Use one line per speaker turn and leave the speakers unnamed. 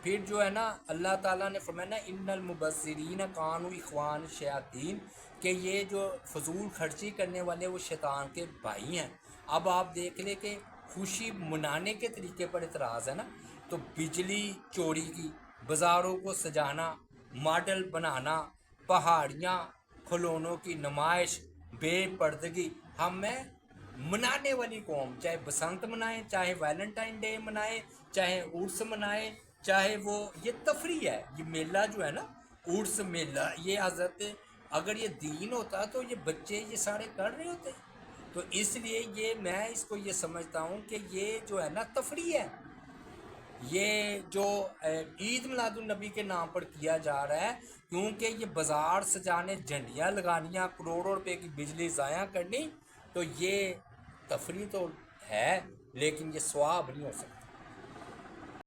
फिर जो है ना अल्लाह ताला ने फरमाया ना इन्नल मुबस्सिरीन कानू इख्वान शयातीन, कि ये जो फजूल खर्ची करने वाले वो शैतान के भाई हैं। अब आप देख ले कि खुशी मनाने के तरीके पर इतराज़ है ना, तो बिजली चोरी की, बाज़ारों को सजाना, मॉडल बनाना, पहाड़ियाँ, खिलौनों की नुमाइश, बेपर्दगी, हमें मनाने वाली कौम, चाहे बसंत मनाए, चाहे वैलेंटाइन डे मनाए, चाहे उर्स मनाए, चाहे वो ये तफरी है, ये मेला जो है ना, उर्स मेला, ये हजरत अगर ये दीन होता तो ये बच्चे ये सारे कर रहे होते। तो इसलिए ये मैं इसको ये समझता हूँ कि ये जो है ना तफरी है, ये जो ईद मिलादुलनबी के नाम पर किया जा रहा है, क्योंकि ये बाज़ार सजाने, झंडियाँ लगानियाँ, करोड़ों रुपए की बिजली ज़ाया करनी, तो ये तफरी तो है लेकिन ये स्वाब नहीं हो सकता।